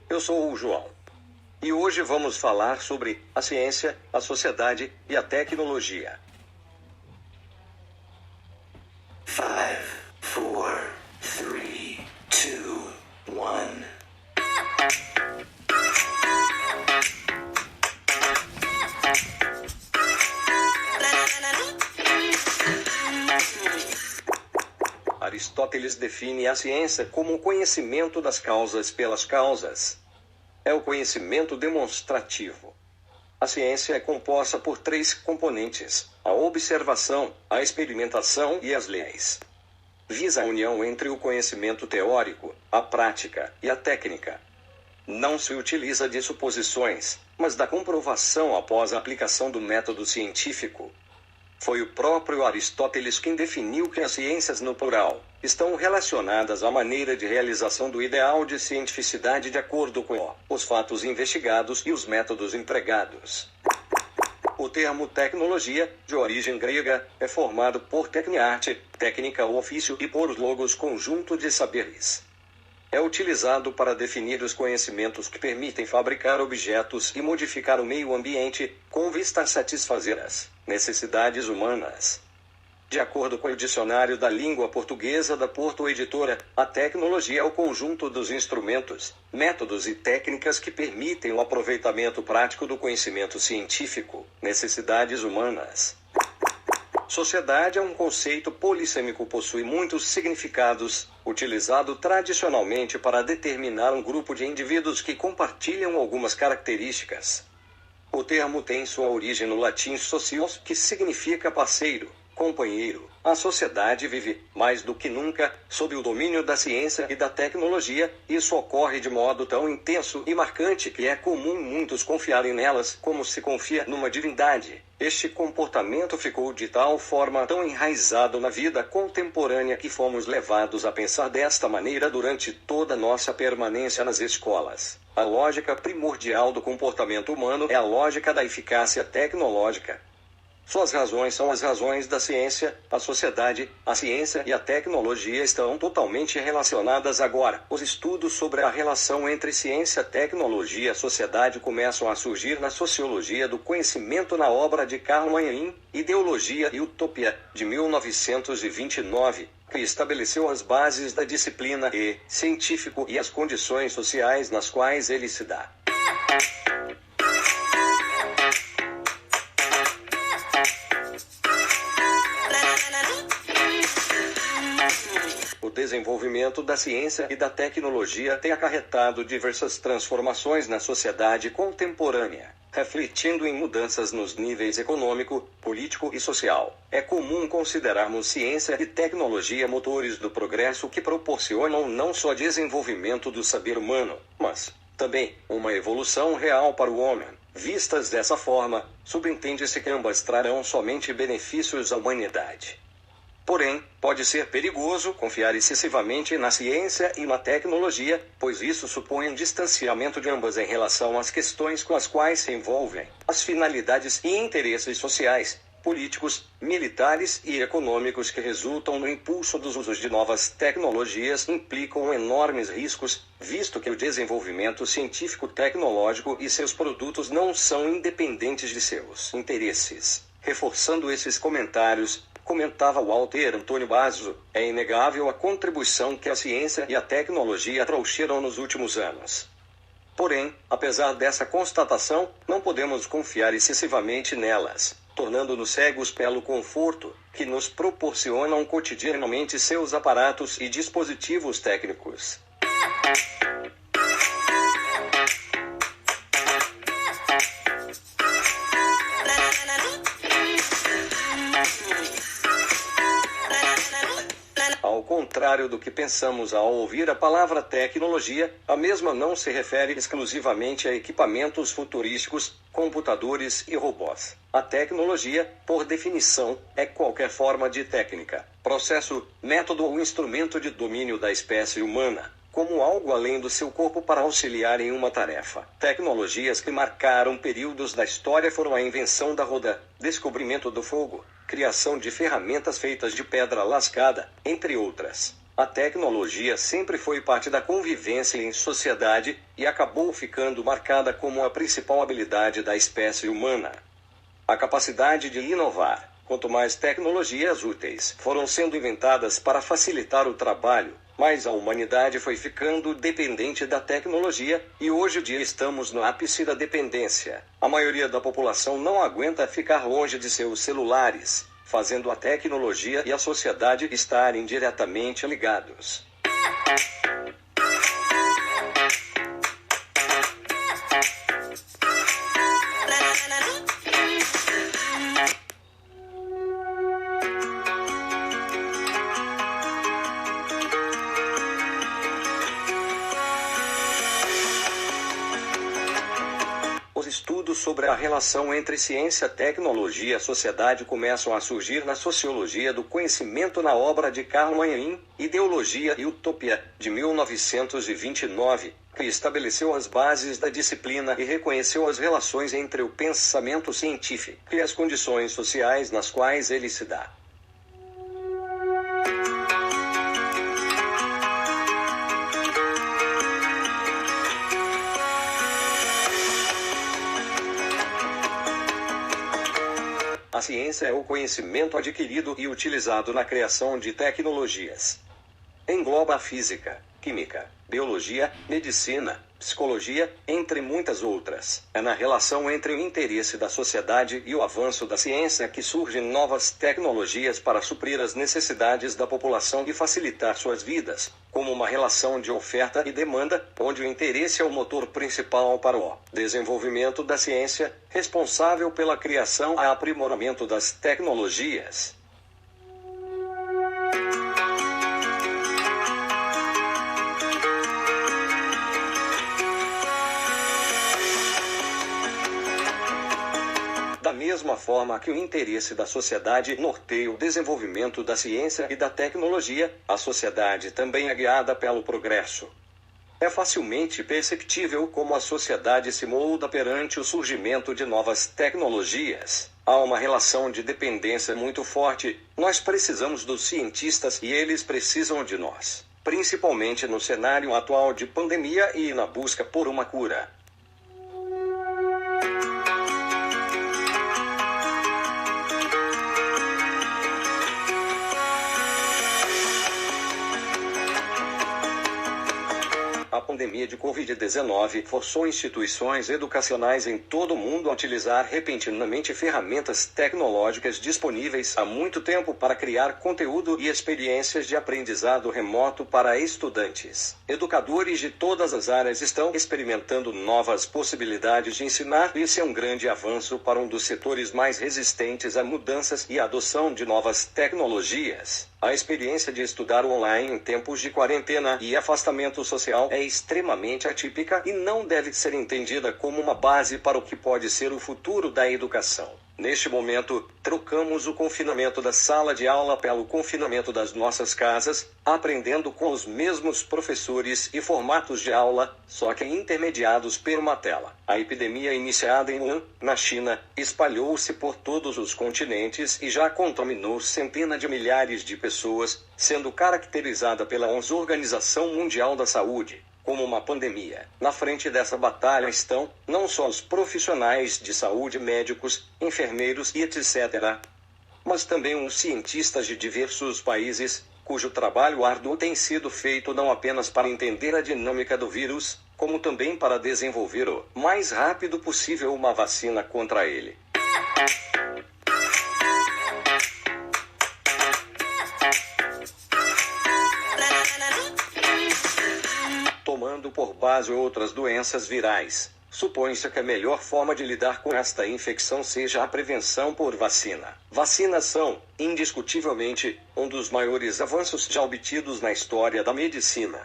eu sou o João. E hoje vamos falar sobre a ciência, a sociedade e a tecnologia. 5, 4, 3, 2, 1. Aristóteles define a ciência como o conhecimento das causas pelas causas. É o conhecimento demonstrativo. A ciência é composta por 3 componentes: a observação, a experimentação e as leis. Visa a união entre o conhecimento teórico, a prática e a técnica. Não se utiliza de suposições, mas da comprovação após a aplicação do método científico. Foi o próprio Aristóteles quem definiu que as ciências, no plural, estão relacionadas à maneira de realização do ideal de cientificidade de acordo com os fatos investigados e os métodos empregados. O termo tecnologia, de origem grega, é formado por tecniarte, técnica ou ofício, e por logos, conjunto de saberes. É utilizado para definir os conhecimentos que permitem fabricar objetos e modificar o meio ambiente, com vista a satisfazer as necessidades humanas. De acordo com o Dicionário da Língua Portuguesa da Porto Editora, a tecnologia é o conjunto dos instrumentos, métodos e técnicas que permitem o aproveitamento prático do conhecimento científico, necessidades humanas. Sociedade é um conceito polissêmico, possui muitos significados, utilizado tradicionalmente para determinar um grupo de indivíduos que compartilham algumas características. O termo tem sua origem no latim socios, que significa parceiro, companheiro. A sociedade vive, mais do que nunca, sob o domínio da ciência e da tecnologia. Isso ocorre de modo tão intenso e marcante que é comum muitos confiarem nelas como se confia numa divindade. Este comportamento ficou de tal forma tão enraizado na vida contemporânea que fomos levados a pensar desta maneira durante toda nossa permanência nas escolas. A lógica primordial do comportamento humano é a lógica da eficácia tecnológica. Suas razões são as razões da ciência, a sociedade, a ciência e a tecnologia estão totalmente relacionadas agora. Os estudos sobre a relação entre ciência, tecnologia e sociedade começam a surgir na Sociologia do Conhecimento, na obra de Karl Mann, Ideologia e Utopia, de 1929, que estabeleceu as bases da disciplina científico e as condições sociais nas quais ele se dá. O desenvolvimento da ciência e da tecnologia tem acarretado diversas transformações na sociedade contemporânea, refletindo em mudanças nos níveis econômico, político e social. É comum considerarmos ciência e tecnologia motores do progresso que proporcionam não só desenvolvimento do saber humano, mas também uma evolução real para o homem. Vistas dessa forma, subentende-se que ambas trarão somente benefícios à humanidade. Porém, pode ser perigoso confiar excessivamente na ciência e na tecnologia, pois isso supõe um distanciamento de ambas em relação às questões com as quais se envolvem. As finalidades e interesses sociais, políticos, militares e econômicos que resultam no impulso dos usos de novas tecnologias implicam enormes riscos, visto que o desenvolvimento científico-tecnológico e seus produtos não são independentes de seus interesses. Reforçando esses comentários, comentava Walter Antônio Basso, é inegável a contribuição que a ciência e a tecnologia trouxeram nos últimos anos. Porém, apesar dessa constatação, não podemos confiar excessivamente nelas, tornando-nos cegos pelo conforto que nos proporcionam cotidianamente seus aparatos e dispositivos técnicos. Ao contrário do que pensamos ao ouvir a palavra tecnologia, a mesma não se refere exclusivamente a equipamentos futurísticos, computadores e robôs. A tecnologia, por definição, é qualquer forma de técnica, processo, método ou instrumento de domínio da espécie humana, como algo além do seu corpo para auxiliar em uma tarefa. Tecnologias que marcaram períodos da história foram a invenção da roda, descobrimento do fogo, criação de ferramentas feitas de pedra lascada, entre outras. A tecnologia sempre foi parte da convivência em sociedade e acabou ficando marcada como a principal habilidade da espécie humana. A capacidade de inovar. Quanto mais tecnologias úteis foram sendo inventadas para facilitar o trabalho, mais a humanidade foi ficando dependente da tecnologia, e hoje em dia estamos no ápice da dependência. A maioria da população não aguenta ficar longe de seus celulares, fazendo a tecnologia e a sociedade estarem diretamente ligados. Os estudos sobre a relação entre ciência, tecnologia e sociedade começam a surgir na Sociologia do Conhecimento na obra de Karl Mann, Ideologia e Utopia, de 1929, que estabeleceu as bases da disciplina e reconheceu as relações entre o pensamento científico e as condições sociais nas quais ele se dá. A ciência é o conhecimento adquirido e utilizado na criação de tecnologias. Engloba a física, química, biologia, medicina, psicologia, entre muitas outras. É na relação entre o interesse da sociedade e o avanço da ciência que surgem novas tecnologias para suprir as necessidades da população e facilitar suas vidas, como uma relação de oferta e demanda, onde o interesse é o motor principal para o desenvolvimento da ciência, responsável pela criação e aprimoramento das tecnologias. Da mesma forma que o interesse da sociedade norteia o desenvolvimento da ciência e da tecnologia, a sociedade também é guiada pelo progresso. É facilmente perceptível como a sociedade se molda perante o surgimento de novas tecnologias. Há uma relação de dependência muito forte. Nós precisamos dos cientistas e eles precisam de nós, principalmente no cenário atual de pandemia e na busca por uma cura. A pandemia de Covid-19 forçou instituições educacionais em todo o mundo a utilizar repentinamente ferramentas tecnológicas disponíveis há muito tempo para criar conteúdo e experiências de aprendizado remoto para estudantes. Educadores de todas as áreas estão experimentando novas possibilidades de ensinar, e esse é um grande avanço para um dos setores mais resistentes a mudanças e a adoção de novas tecnologias. A experiência de estudar online em tempos de quarentena e afastamento social é extremamente atípica e não deve ser entendida como uma base para o que pode ser o futuro da educação. Neste momento, trocamos o confinamento da sala de aula pelo confinamento das nossas casas, aprendendo com os mesmos professores e formatos de aula, só que intermediados por uma tela. A epidemia iniciada em Wuhan, na China, espalhou-se por todos os continentes e já contaminou centenas de milhares de pessoas, sendo caracterizada pela Organização Mundial da Saúde como uma pandemia. Na frente dessa batalha estão, não só os profissionais de saúde, médicos, enfermeiros e etc., mas também os cientistas de diversos países, cujo trabalho árduo tem sido feito não apenas para entender a dinâmica do vírus, como também para desenvolver o mais rápido possível uma vacina contra ele. Tomando por base outras doenças virais, supõe-se que a melhor forma de lidar com esta infecção seja a prevenção por vacina. Vacinas são, indiscutivelmente, um dos maiores avanços já obtidos na história da medicina.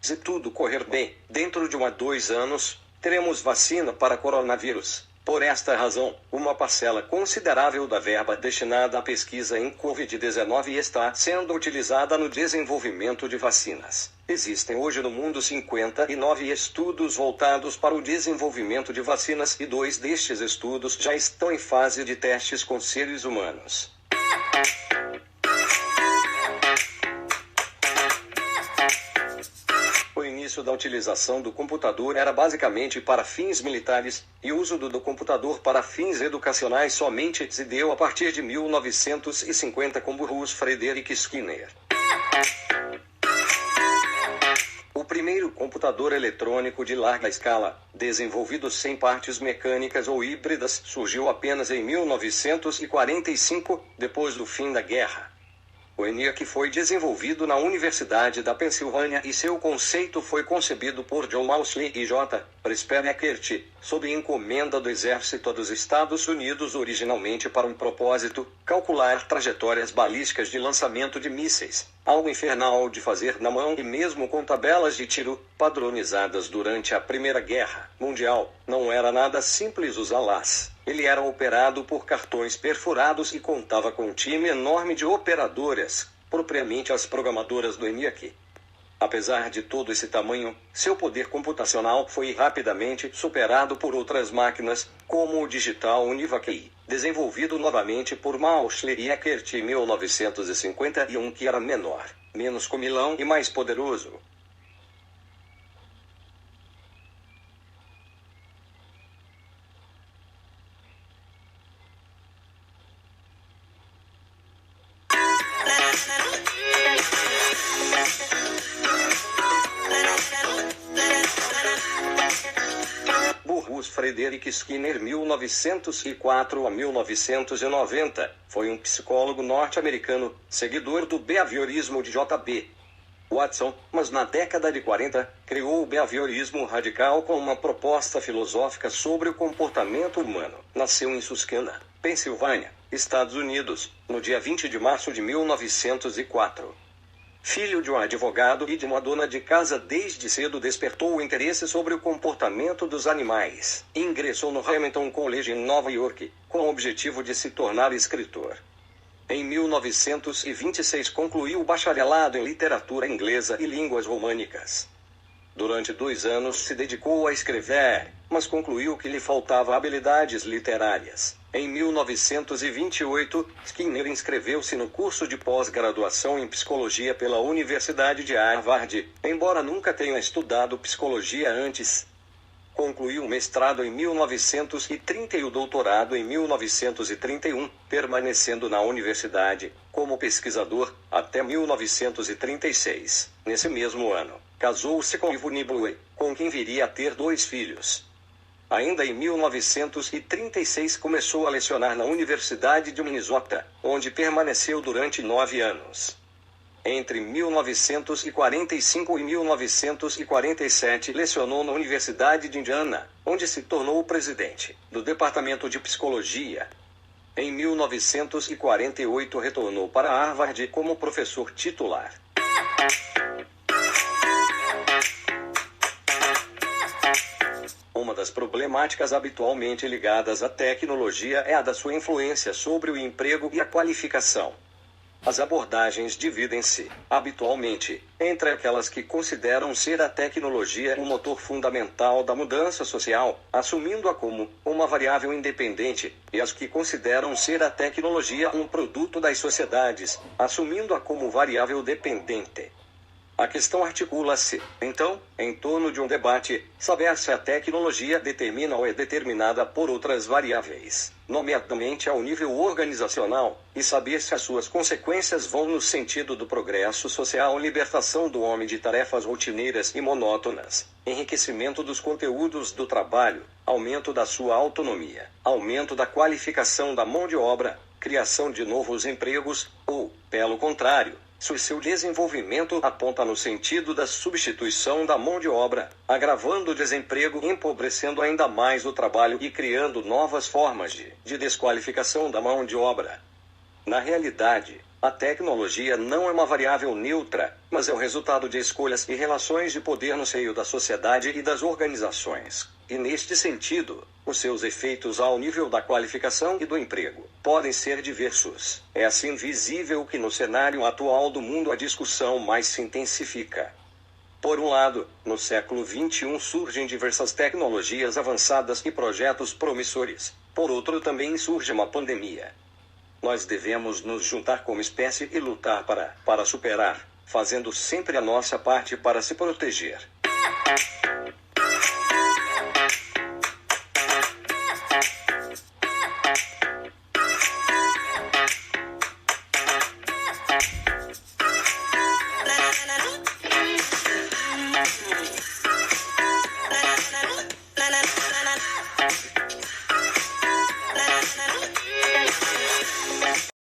Se tudo correr bem, dentro de 1 a 2 anos, teremos vacina para coronavírus. Por esta razão, uma parcela considerável da verba destinada à pesquisa em Covid-19 está sendo utilizada no desenvolvimento de vacinas. Existem hoje no mundo 59 estudos voltados para o desenvolvimento de vacinas e 2 destes estudos já estão em fase de testes com seres humanos. início da utilização do computador era basicamente para fins militares, e o uso do computador para fins educacionais somente se deu a partir de 1950 com Bruce Frederick Skinner. O primeiro computador eletrônico de larga escala, desenvolvido sem partes mecânicas ou híbridas, surgiu apenas em 1945, depois do fim da guerra. O ENIAC foi desenvolvido na Universidade da Pensilvânia e seu conceito foi concebido por John Mauchly e J. Presper Eckert, sob encomenda do Exército dos Estados Unidos originalmente para um propósito, calcular trajetórias balísticas de lançamento de mísseis, algo infernal de fazer na mão e mesmo com tabelas de tiro, padronizadas durante a Primeira Guerra Mundial, não era nada simples usá-las. Ele era operado por cartões perfurados e contava com um time enorme de operadoras, propriamente as programadoras do ENIAC. Apesar de todo esse tamanho, seu poder computacional foi rapidamente superado por outras máquinas, como o Digital Univac, desenvolvido novamente por Mauchly e Eckert em 1951, que era menor, menos comilão e mais poderoso. Bruce Frederick Skinner, 1904 a 1990, foi um psicólogo norte-americano, seguidor do behaviorismo de J.B. Watson, mas na década de 40, criou o behaviorismo radical com uma proposta filosófica sobre o comportamento humano. Nasceu em Susquehanna, Pensilvânia, Estados Unidos, no dia 20 de março de 1904. Filho de um advogado e de uma dona de casa, desde cedo despertou o interesse sobre o comportamento dos animais. Ingressou no Hamilton College em Nova York, com o objetivo de se tornar escritor. Em 1926 concluiu o bacharelado em literatura inglesa e línguas românicas. Durante 2 anos se dedicou a escrever, mas concluiu que lhe faltava habilidades literárias. Em 1928, Skinner inscreveu-se no curso de pós-graduação em psicologia pela Universidade de Harvard, embora nunca tenha estudado psicologia antes. Concluiu o mestrado em 1930 e o doutorado em 1931, permanecendo na universidade, como pesquisador, até 1936. Nesse mesmo ano, casou-se com Yvonne Blue, com quem viria a ter 2 filhos. Ainda em 1936 começou a lecionar na Universidade de Minnesota, onde permaneceu durante 9 anos. Entre 1945 e 1947 lecionou na Universidade de Indiana, onde se tornou presidente do Departamento de Psicologia. Em 1948 retornou para Harvard como professor titular. Uma das problemáticas habitualmente ligadas à tecnologia é a da sua influência sobre o emprego e a qualificação. As abordagens dividem-se, habitualmente, entre aquelas que consideram ser a tecnologia o motor fundamental da mudança social, assumindo-a como uma variável independente, e as que consideram ser a tecnologia um produto das sociedades, assumindo-a como variável dependente. A questão articula-se, então, em torno de um debate, saber se a tecnologia determina ou é determinada por outras variáveis, nomeadamente ao nível organizacional, e saber se as suas consequências vão no sentido do progresso social, libertação do homem de tarefas rotineiras e monótonas, enriquecimento dos conteúdos do trabalho, aumento da sua autonomia, aumento da qualificação da mão de obra, criação de novos empregos, ou, pelo contrário, se seu desenvolvimento aponta no sentido da substituição da mão de obra, agravando o desemprego, empobrecendo ainda mais o trabalho e criando novas formas de desqualificação da mão de obra. Na realidade, a tecnologia não é uma variável neutra, mas é o resultado de escolhas e relações de poder no seio da sociedade e das organizações. E neste sentido, os seus efeitos ao nível da qualificação e do emprego podem ser diversos. É assim visível que no cenário atual do mundo a discussão mais se intensifica. Por um lado, no século XXI surgem diversas tecnologias avançadas e projetos promissores. Por outro, também surge uma pandemia. Nós devemos nos juntar como espécie e lutar para superar, fazendo sempre a nossa parte para se proteger.